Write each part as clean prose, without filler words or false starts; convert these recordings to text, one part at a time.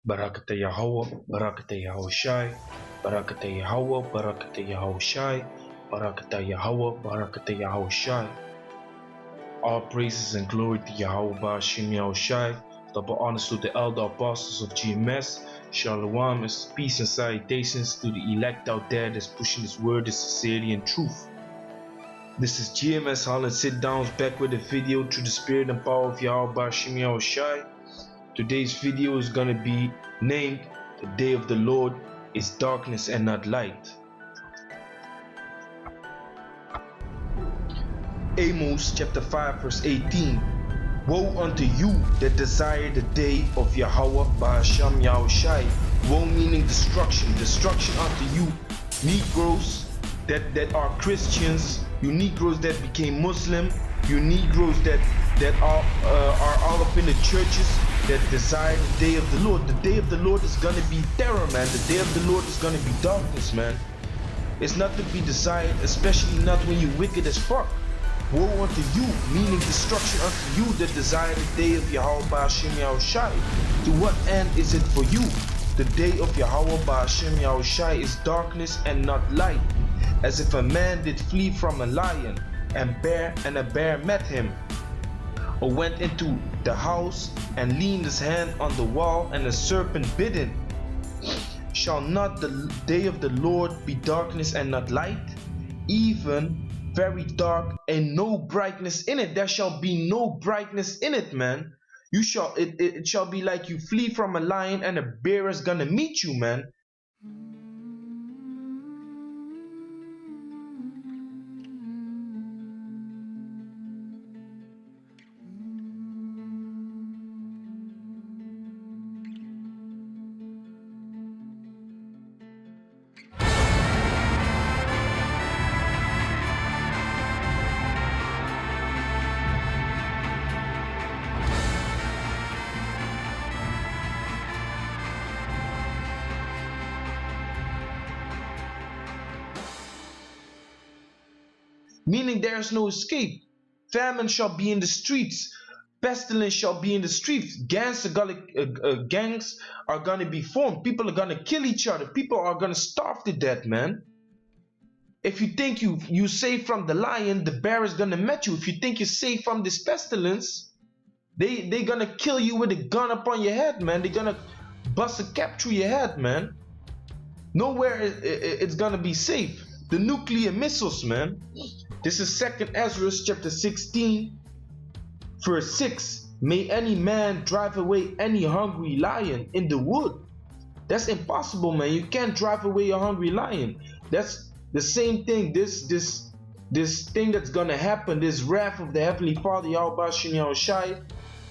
Barakata Yahweh, Barakata Yahushai, Barakata Yahweh, Barakata Yahushai, Barakata Yahweh, Barakata Yahushai. All praises and glory to Yahweh Ba'ashim Yahushai. Double honors to the elder apostles of GMS. Shalom and peace and salutations to the elect out there that's pushing this word of sincerity and truth. This is GMS Holland Sit Downs back with a video through the spirit and power of Yahweh Ba'ashim Yahushai. Today's video is gonna be named "The Day of the Lord is Darkness and Not Light." Amos chapter 5 verse 18. Woe unto you that desire the day of Yahweh Ba'asham Yahushai. Woe meaning destruction. Destruction unto you Negroes that are Christians, you Negroes that became Muslim, you Negroes that are all up in the churches that desire the day of the Lord. The day of the Lord is gonna be terror, man. The day of the Lord is gonna be darkness, man. It's not to be desired, especially not when you wicked as fuck. Woe unto you, meaning destruction unto you that desire the day of Yahweh Ba'ashim Yahushai. To what end is it for you? The day of Yahweh Ba'ashim Yahushai is darkness and not light, as if a man did flee from a lion, and a bear met him, or went into the house and leaned his hand on the wall, and a serpent bit him. Shall not the day of the Lord be darkness and not light, even very dark and no brightness in it? There shall be no brightness in it, man. It shall be like you flee from a lion and a bear is gonna meet you, man. Meaning there is no escape. Famine shall be in the streets. Pestilence shall be in the streets. Gangs are gonna be formed. People are gonna kill each other. People are gonna starve to death, man. If you think you safe from the lion, the bear is gonna met you. If you think you're safe from this pestilence, they gonna kill you with a gun upon your head, man. They're gonna bust a cap through your head, man. Nowhere it's gonna be safe. The nuclear missiles, man. This is 2nd Ezra chapter 16 verse 6. May any man drive away any hungry lion in the wood. That's impossible, man. You can't drive away a hungry lion. That's the same thing. This thing that's gonna happen, this wrath of the Heavenly Father Yahweh Ba'ashim Yahushai,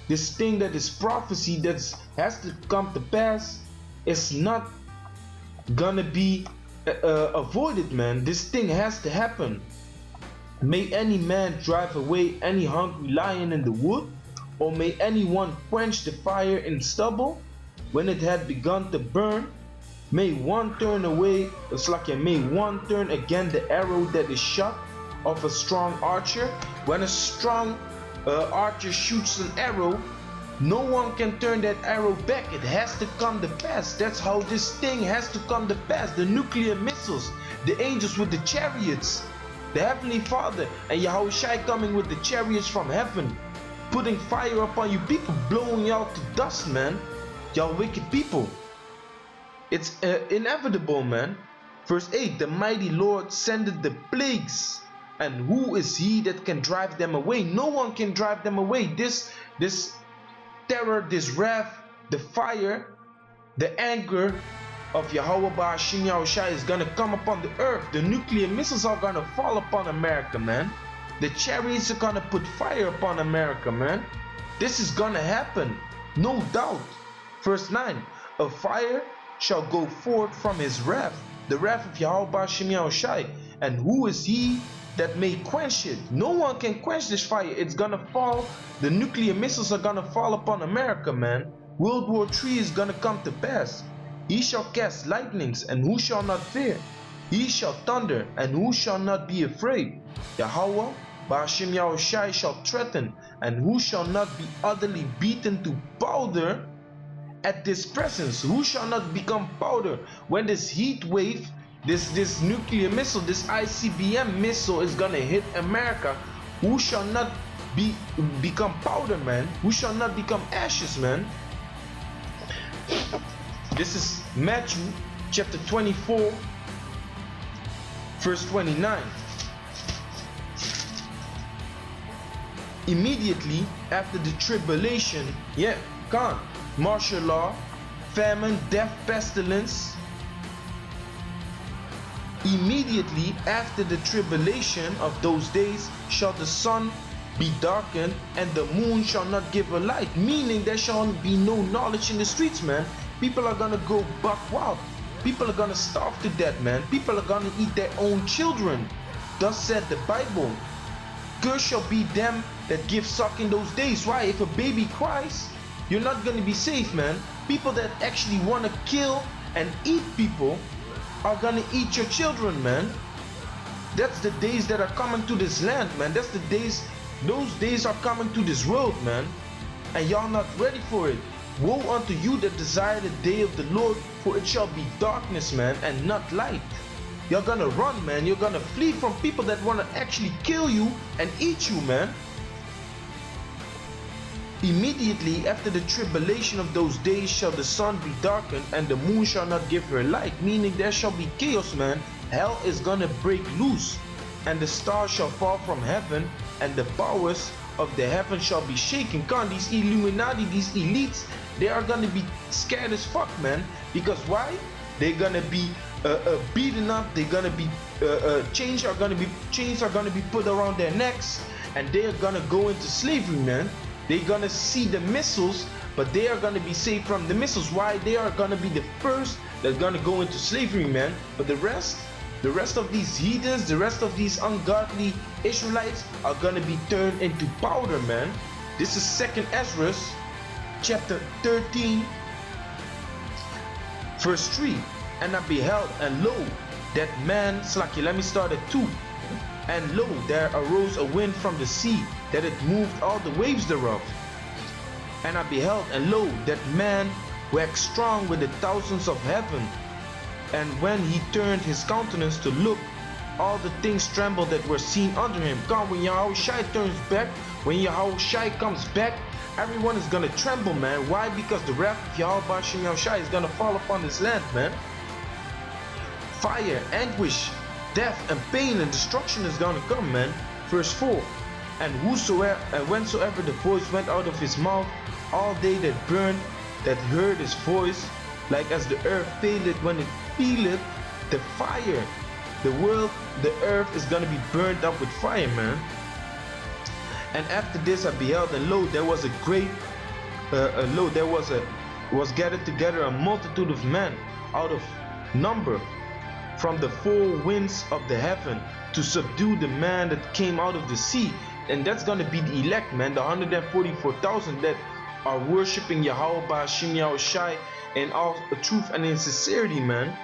this thing that is prophecy that has to come to pass, it's not gonna be avoided, man. This thing has to happen. May any man drive away any hungry lion in the wood, or may anyone quench the fire in stubble when it had begun to burn. May one turn away, may one turn again the arrow that is shot of a strong archer. When a strong archer shoots an arrow, no one can turn that arrow back. It has to come to pass. That's how this thing has to come to pass. The nuclear missiles, the angels with the chariots, the Heavenly Father and Yahushai coming with the chariots from heaven, putting fire upon you people, blowing you out to dust, man. Y'all wicked people. It's inevitable, man. Verse 8. The mighty Lord sendeth the plagues, and who is he that can drive them away? No one can drive them away. This terror, this wrath, the fire, the anger of Yahweh Ba'ashim Yahushai is gonna come upon the earth. The nuclear missiles are gonna fall upon America, man. The chariots are gonna put fire upon America, man. This is gonna happen, no doubt. Verse 9. A fire shall go forth from his wrath, the wrath of Yahweh Ba'ashim Yahushai, and who is he that may quench it? No one can quench this fire. It's gonna fall. The nuclear missiles are gonna fall upon America, man. World War III is gonna come to pass. He shall cast lightnings, and who shall not fear? He shall thunder, and who shall not be afraid? Yahweh Ba'ashim Yahushai shall threaten, and who shall not be utterly beaten to powder? at this presence? Who shall not become powder when this heat wave, this nuclear missile, this ICBM missile is gonna hit America? Who shall not become powder, man? Who shall not become ashes, man? This is Matthew chapter 24, verse 29. Immediately after the tribulation, martial law, famine, death, pestilence. Immediately after the tribulation of those days shall the sun be darkened, and the moon shall not give a light. Meaning there shall be no knowledge in the streets, man. People are gonna go buck wild. People are gonna starve to death, man. People are gonna eat their own children. Thus said the Bible. Cursed shall be them that give suck in those days. Why? If a baby cries, you're not gonna be safe, man. People that actually wanna kill and eat people are gonna eat your children, man. That's the days that are coming to this land, man. That's the days, those days are coming to this world, man. And y'all not ready for it. Woe unto you that desire the day of the Lord, for it shall be darkness, man, and not light. You're gonna run, man. You're gonna flee from people that wanna actually kill you and eat you, man. Immediately after the tribulation of those days shall the sun be darkened, and the moon shall not give her light. Meaning there shall be chaos, man. Hell is gonna break loose, and the stars shall fall from heaven, and the powers of the heaven shall be shaken. Come, these Illuminati, these elites, they are gonna be scared as fuck, man. Because why? They're gonna be beaten up. They're gonna be chains are gonna be put around their necks, and they are gonna go into slavery, man. They're gonna see the missiles, but they are gonna be saved from the missiles. Why? They are gonna be the first that's gonna go into slavery, man. But the rest of these heathens, the rest of these ungodly Israelites are gonna be turned into powder, man. This is 2nd Ezra chapter 13, verse 3. And I beheld, and lo, that man, Slacky, let me start at 2. And lo, there arose a wind from the sea, that it moved all the waves thereof. And I beheld, and lo, that man waxed strong with the thousands of heaven. And when he turned his countenance to look, all the things trembled that were seen under him. God, when Yahushua turns back, when Yahushua comes back, everyone is gonna tremble, man. Why? Because the wrath of Yahushua is gonna fall upon this land, man. Fire, anguish, death, and pain and destruction is gonna come, man. Verse 4. And whensoever the voice went out of his mouth, all they that burned, that heard his voice, like as the earth faileth when it feeleth the fire. The earth is gonna be burned up with fire, man. And after this I beheld, and lo, there was a great, was gathered together a multitude of men out of number from the four winds of the heaven to subdue the man that came out of the sea. And that's gonna be the elect, man, the 144,000 that are worshiping Yahweh Ba'ashim Yahushai in all truth and in sincerity, man.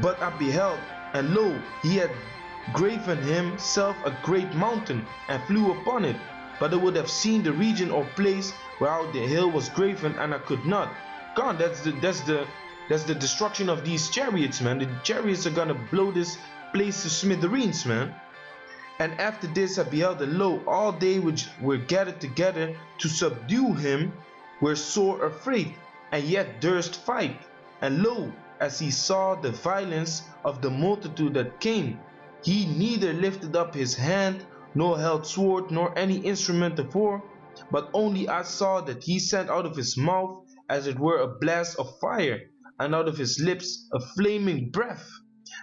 But I beheld, and lo, he had graven himself a great mountain and flew upon it. But I would have seen the region or place where the hill was graven, and I could not. God, that's the destruction of these chariots, man. The chariots are gonna blow this place to smithereens, man. And after this I beheld, and lo, all they which were gathered together to subdue him were sore afraid, and yet durst fight. And lo, as he saw the violence of the multitude that came, he neither lifted up his hand, nor held sword, nor any instrument of war, but only I saw that he sent out of his mouth as it were a blast of fire, and out of his lips a flaming breath,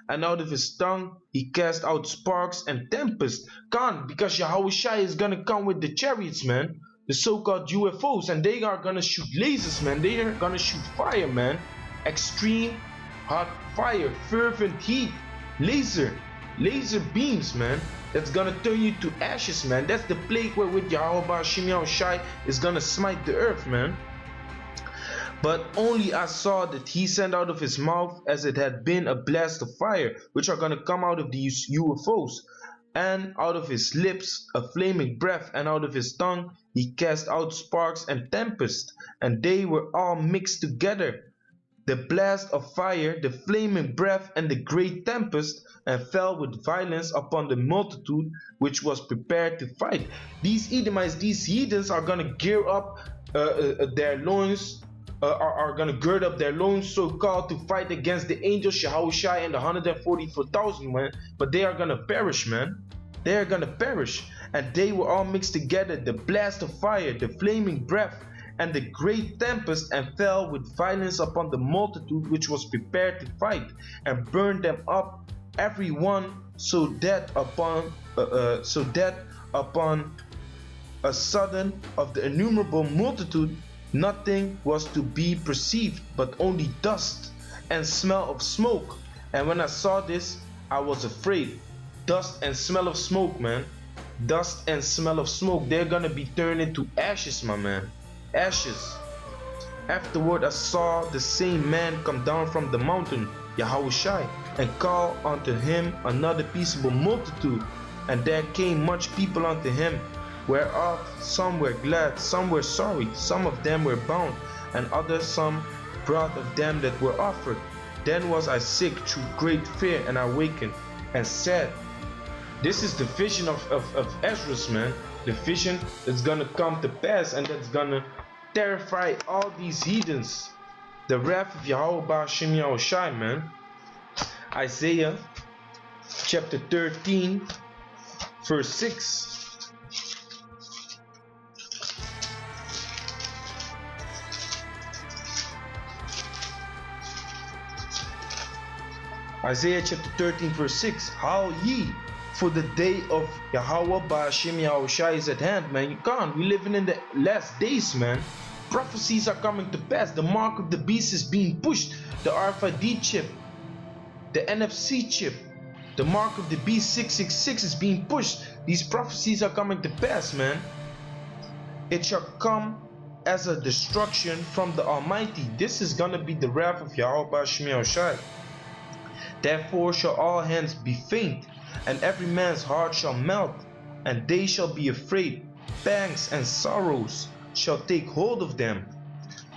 and out of his tongue he cast out sparks and tempest. Gone, because Yahushua is gonna come with the chariots, man, the so-called UFOs, and they are gonna shoot lasers, man. They are gonna shoot fire, man. Extreme hot fire, fervent heat, laser beams, man. That's gonna turn you to ashes, man. That's the plague wherewith Yahweh Ba'ashim Yahushai is gonna smite the earth, man. But only I saw that he sent out of his mouth as it had been a blast of fire, which are gonna come out of these UFOs. And out of his lips a flaming breath, and out of his tongue he cast out sparks and tempest, and they were all mixed together, the blast of fire, the flaming breath, and the great tempest, and fell with violence upon the multitude which was prepared to fight. These Edomites, these heathens, are gonna gear up their loins, are gonna gird up their loins, so called, to fight against the angel Yahushua and the 144,000, man. But they are gonna perish, man. They are gonna perish. And they were all mixed together, the blast of fire, the flaming breath, and the great tempest, and fell with violence upon the multitude which was prepared to fight, and burned them up every one, so that upon a sudden of the innumerable multitude nothing was to be perceived, but only dust and smell of smoke. And when I saw this, I was afraid. Dust and smell of smoke, man. Dust and smell of smoke. They're gonna be turned into ashes, my man. Ashes. Afterward I saw the same man come down from the mountain, Yahushua, and call unto him another peaceable multitude. And there came much people unto him, whereof some were glad, some were sorry, some of them were bound, and others some brought of them that were offered. Then was I sick through great fear, and I wakened, and said, this is the vision of Esdras, man. The vision that's gonna come to pass, and that's gonna terrify all these heathens. The wrath of Yahweh Ba'ashem Yahushai, man. Isaiah chapter 13 verse 6. Isaiah chapter 13 verse 6. Howl ye, for the day of Yahweh Ba'ashem Yahushai is at hand, man. You can't. We're living in the last days, man. Prophecies are coming to pass. The mark of the beast is being pushed. The RFID chip, the NFC chip, the mark of the beast 666 is being pushed. These prophecies are coming to pass, man. It shall come as a destruction from the Almighty. This is gonna be the wrath of Yahweh Ba'ashem Yahushai. Therefore shall all hands be faint, and every man's heart shall melt, and they shall be afraid. Pangs and sorrows shall take hold of them.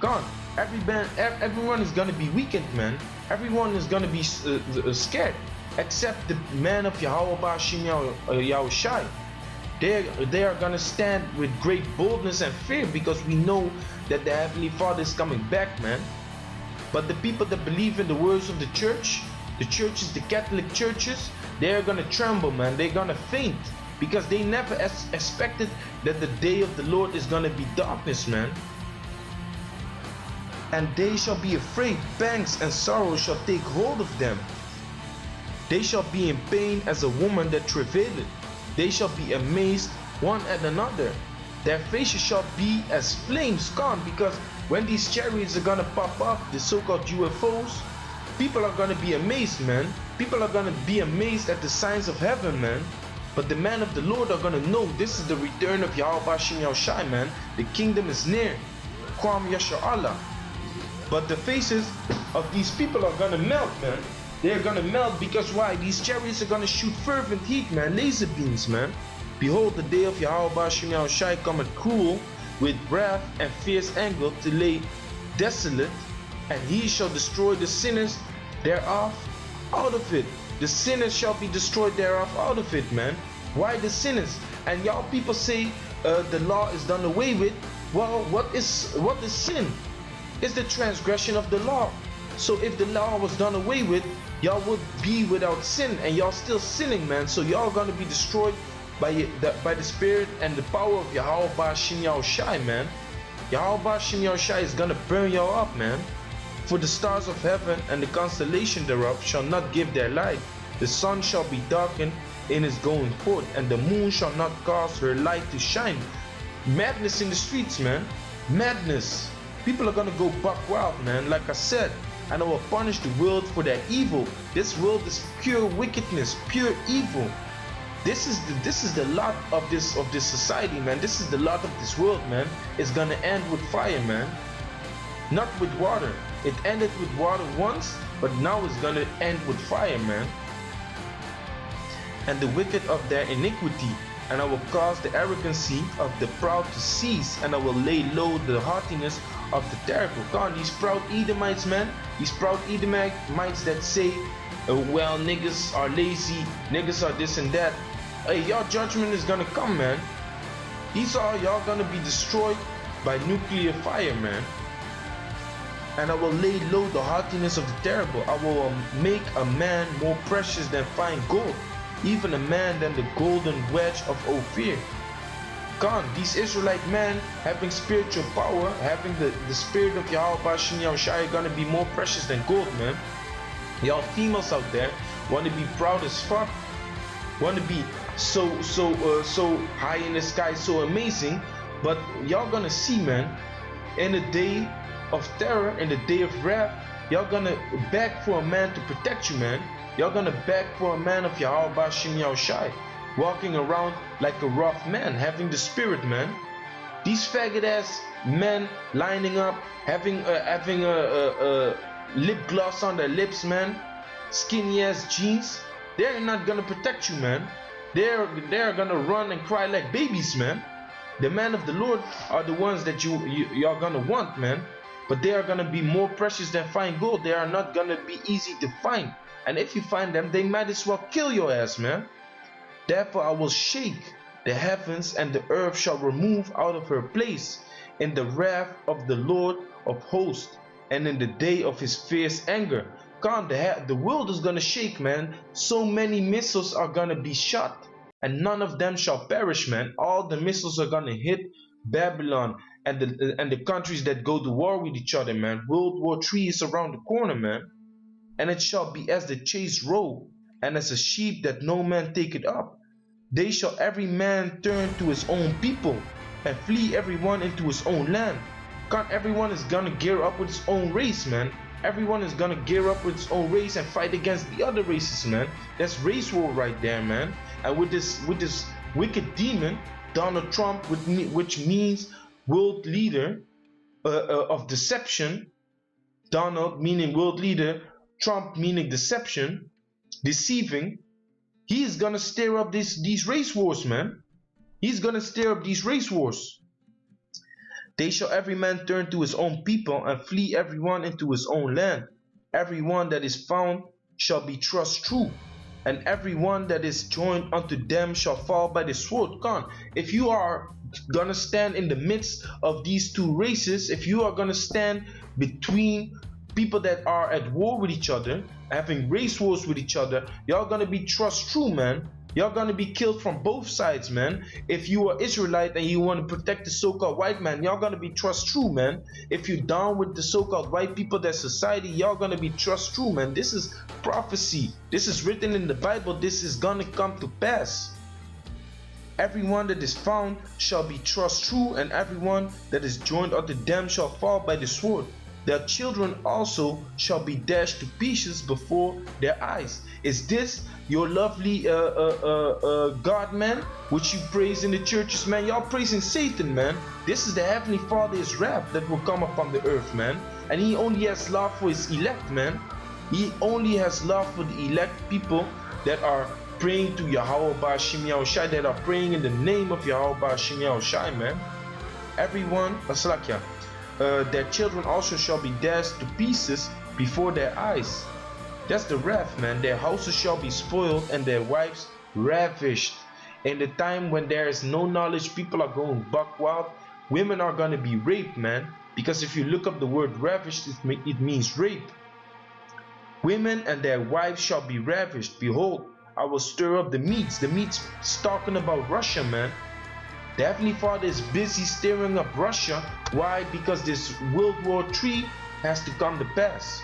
God, everyone is gonna be weakened, man. Everyone is gonna be scared, except the man of Yahweh Ba'ashem Yahushai. They are gonna stand with great boldness and fear, because we know that the Heavenly Father is coming back, man. But the people that believe in the words of the churches, the Catholic churches, they're gonna tremble, man. They're gonna faint, because they never expected that the day of the Lord is gonna be darkness, man. And they shall be afraid. Pangs and sorrow shall take hold of them. They shall be in pain as a woman that travaileth. They shall be amazed one at another. Their faces shall be as flames gone, because when these chariots are gonna pop up, the so-called UFOs, people are gonna be amazed, man. People are gonna be amazed at the signs of heaven, man. But the man of the Lord are gonna know this is the return of Yahweh Ba'ashem Yahushai, man. The kingdom is near. Kwam Yasha Allah. But the faces of these people are gonna melt, man. They're gonna melt, because why? These chariots are gonna shoot fervent heat, man. Laser beams, man. Behold, the day of Yahweh Ba'ashem Yahushai cometh cruel, with wrath and fierce anger, to lay desolate, and he shall destroy the sinners thereof out of it. The sinners shall be destroyed thereof out of it, man. Why the sinners? And y'all people say the law is done away with. Well, what is sin? It's the transgression of the law. So if the law was done away with, y'all would be without sin, and y'all still sinning, man. So y'all gonna be destroyed by the spirit and the power of Yahweh Ba'ashem Yahushai, man. Yahweh Ba'ashem Yahushai is gonna burn y'all up, man. For the stars of heaven and the constellation thereof shall not give their light. The sun shall be darkened in his going forth, and the moon shall not cause her light to shine. Madness in the streets, man. Madness. People are gonna go buck wild, man. Like I said, and I will punish the world for their evil. This world is pure wickedness, pure evil. This is the lot of this society, man. This is the lot of this world, man. It's gonna end with fire, man. Not with water. It ended with water once, but now it's gonna end with fire, man. and the wicked of their iniquity. And I will cause the arrogancy of the proud to cease, and I will lay low the haughtiness of the terrible. God, these proud Edomites, man, these proud Edomites that say, well, niggas are lazy, niggas are this and that. Hey, y'all judgment is gonna come, man. Esau, y'all gonna be destroyed by nuclear fire, man. And I will lay low the haughtiness of the terrible. I will make a man more precious than fine gold, even a man than the golden wedge of Ophir. Gone, these Israelite men having spiritual power, having the spirit of Yahweh Bashim Yahushai are gonna be more precious than gold, man. Y'all females out there want to be proud as fuck, want to be so high in the sky, so amazing, but y'all gonna see, man, in the day of terror, in the day of wrath, y'all gonna beg for a man to protect you, man. Y'all gonna beg for a man of Yahweh Bashim Yahushai, walking around like a rough man, having the spirit, man. These faggot ass men lining up, having a lip gloss on their lips, man, skinny ass jeans, they're not gonna protect you, man. They're gonna run and cry like babies, man. The men of the Lord are the ones that y'all gonna want, man. But they are gonna be more precious than fine gold. They are not gonna be easy to find. And if you find them, they might as well kill your ass, man. Therefore I will shake the heavens, and the earth shall remove out of her place in the wrath of the Lord of hosts, and in the day of his fierce anger. God, the world is gonna shake, man. So many missiles are gonna be shot, and none of them shall perish, man. All the missiles are gonna hit Babylon and the countries that go to war with each other, man. World War III is around the corner, man. And it shall be as the chased roe, and as a sheep that no man take it up. They shall every man turn to his own people, and flee everyone into his own land. God, everyone is gonna gear up with his own race, man. Everyone is gonna gear up with his own race and fight against the other races, man. That's race war right there, man. And with this wicked demon, Donald Trump, which means world leader of deception. Donald meaning world leader, Trump meaning deception, deceiving. He is gonna stir up these race wars, man. He's gonna stir up these race wars. They shall every man turn to his own people, and flee everyone into his own land. Everyone that is found shall be thrust through, and everyone that is joined unto them shall fall by the sword. Come, if you are gonna stand in the midst of these two races, if you are gonna stand between people that are at war with each other, having race wars with each other, y'all gonna be thrust through, man. Y'all gonna be killed from both sides, man. If you are Israelite and you want to protect the so-called white man, y'all gonna be thrust through, man. If you're down with the so-called white people, that society, y'all gonna be thrust through, man. This is prophecy. This is written in the Bible. This is gonna come to pass. Everyone that is found shall be thrust through, and everyone that is joined unto them shall fall by the sword. Their children also shall be dashed to pieces before their eyes. Is this your lovely God, man, which you praise in the churches, man? Y'all praising Satan, man. This is the Heavenly Father's wrath that will come upon the earth, man. And he only has love for his elect, man. He only has love for the elect people that are praying to Yahweh Bashim Yahushai, that are praying in the name of Yahweh Bashim Yahushai, man. Everyone, Aslakia. Their children also shall be dashed to pieces before their eyes. That's the wrath, man. Their houses shall be spoiled, and their wives ravished. In the time when there is no knowledge, people are going buck wild. Women are going to be raped, man. Because if you look up the word ravished, it means rape. Women and their wives shall be ravished. Behold, I will stir up the meats. The meats is talking about Russia, man. The Heavenly Father is busy stirring up Russia. Why? Because this World War III has to come to pass.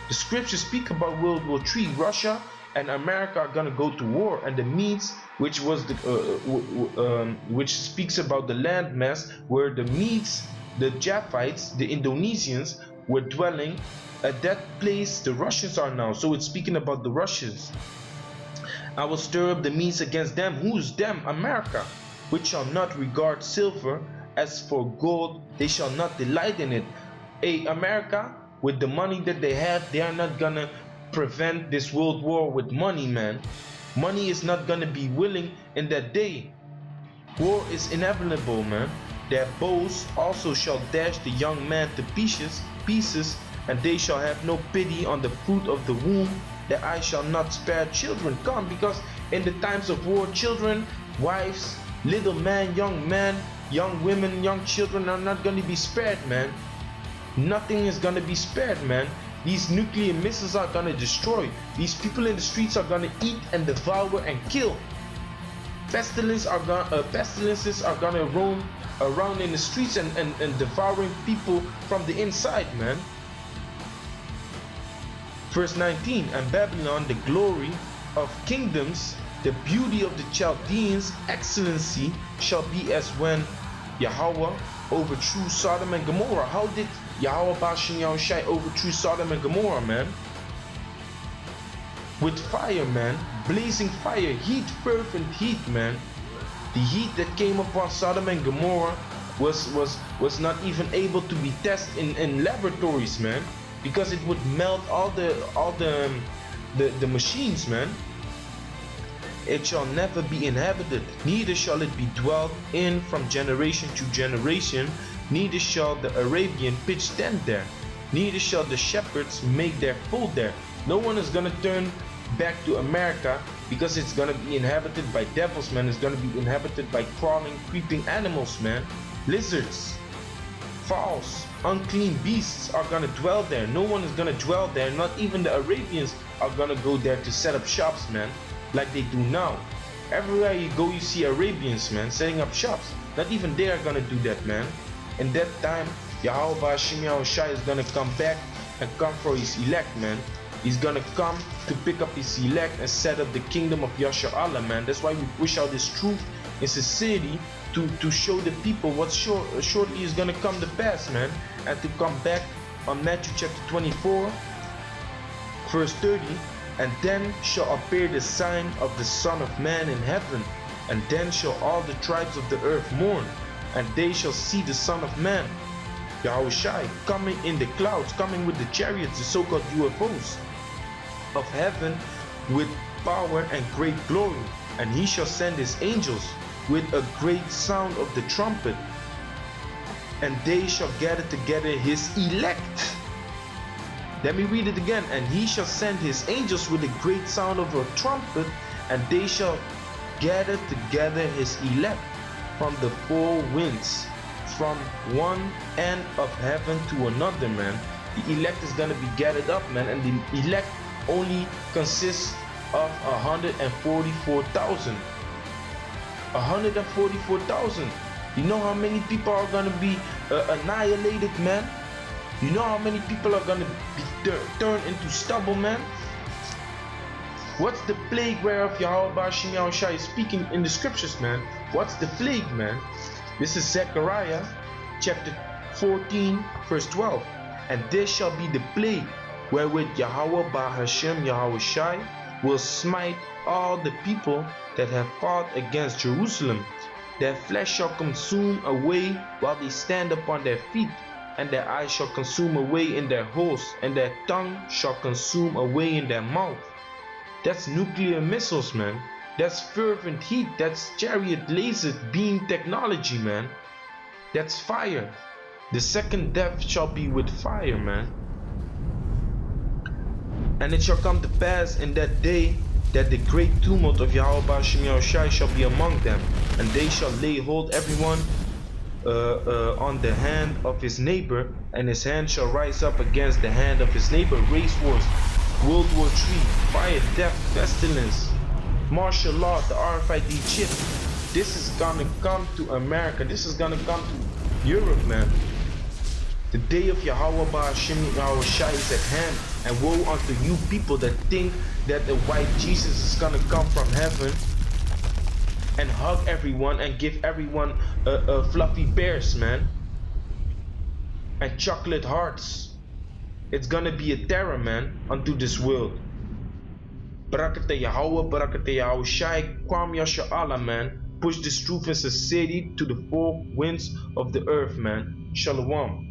The scriptures speak about World War III. Russia and America are gonna go to war, and the Medes, which was the which speaks about the landmass where the Medes, the Japhites, the Indonesians were dwelling. At that place, the Russians are now. So it's speaking about the Russians. I will stir up the Medes against them. Who's them? America. Which shall not regard silver. As for gold, they shall not delight in it. Hey, America, with the money that they have, they are not gonna prevent this world war with money, man. Money is not gonna be willing in that day. War is inevitable, man. Their bows also shall dash the young man to pieces, and they shall have no pity on the fruit of the womb. Their eyes shall not spare children. Come, because in the times of war, children, wives, little men, young women, young children are not gonna be spared, man. Nothing is gonna be spared, man. These nuclear missiles are gonna destroy. These people in the streets are gonna eat and devour and kill. Pestilences are gonna roam around in the streets and devouring people from the inside, man. Verse 19, and Babylon, the glory of kingdoms, the beauty of the Chaldeans, excellency, shall be as when Yahweh overthrew Sodom and Gomorrah. How did Yahweh Bashem Yahushai overthrew Sodom and Gomorrah, man? With fire, man. Blazing fire, heat, fervent heat, man. The heat that came upon Sodom and Gomorrah was not even able to be tested in laboratories, man, because it would melt all the machines, man. It shall never be inhabited, neither shall it be dwelt in from generation to generation, neither shall the Arabian pitch tent there, neither shall the shepherds make their fold there. No one is gonna turn back to America, because it's gonna be inhabited by devils, man. It's gonna be inhabited by crawling, creeping animals, man. Lizards, fowls, unclean beasts are gonna dwell there. No one is gonna dwell there. Not even the Arabians are gonna go there to set up shops, man, like they do now. Everywhere you go, you see Arabians, man, setting up shops. Not even they are gonna do that, man. In that time, Yahweh Bashem Yahushai is gonna come back and come for his elect, man. He's gonna come to pick up his elect and set up the kingdom of Yasha Allah, man. That's why we push out this truth in sincerity to show the people what shortly is gonna come to pass, man. And to come back on Matthew chapter 24, verse 30. And then shall appear the sign of the Son of Man in heaven. And then shall all the tribes of the earth mourn. And they shall see the Son of Man, Yahushai, coming in the clouds, coming with the chariots, the so-called UFOs of heaven, with power and great glory. And he shall send his angels with a great sound of the trumpet, and they shall gather together his elect. Let me read it again. And he shall send his angels with a great sound of a trumpet, and they shall gather together his elect from the four winds, from one end of heaven to another, man. The elect is gonna be gathered up, man, and the elect only consists of 144,000. 144,000. You know how many people are gonna be annihilated, man? You know how many people are gonna be turned into stubble, man? What's the plague whereof Yahweh Bashem Yahushai is speaking in the scriptures, man? What's the plague, man? This is Zechariah chapter 14, verse 12. And this shall be the plague wherewith Yahweh Bahashem Yahushai will smite all the people that have fought against Jerusalem. Their flesh shall consume away while they stand upon their feet, and their eyes shall consume away in their holes, and their tongue shall consume away in their mouth. That's nuclear missiles, man. That's fervent heat. That's chariot laser beam technology, man. That's fire. The second death shall be with fire, man. And it shall come to pass in that day that the great tumult of Yahweh Bashem Yahushai shall be among them, and they shall lay hold everyone on the hand of his neighbor, and his hand shall rise up against the hand of his neighbor. Race wars, World War III, fire, death, pestilence, martial law, the RFID chip. This is gonna come to America. This is gonna come to Europe, man. The day of Yahweh Bashem Yahushai is at hand, and woe unto you people that think that the white Jesus is gonna come from heaven and hug everyone and give everyone fluffy bears, man, and chocolate hearts. It's gonna be a terror, man, unto this world. Barakatah Yahweh, Barakatah Yahushai, Kwam Yasha Allah, man. Push this truth in sincerity to the four winds of the earth, man. Shalom.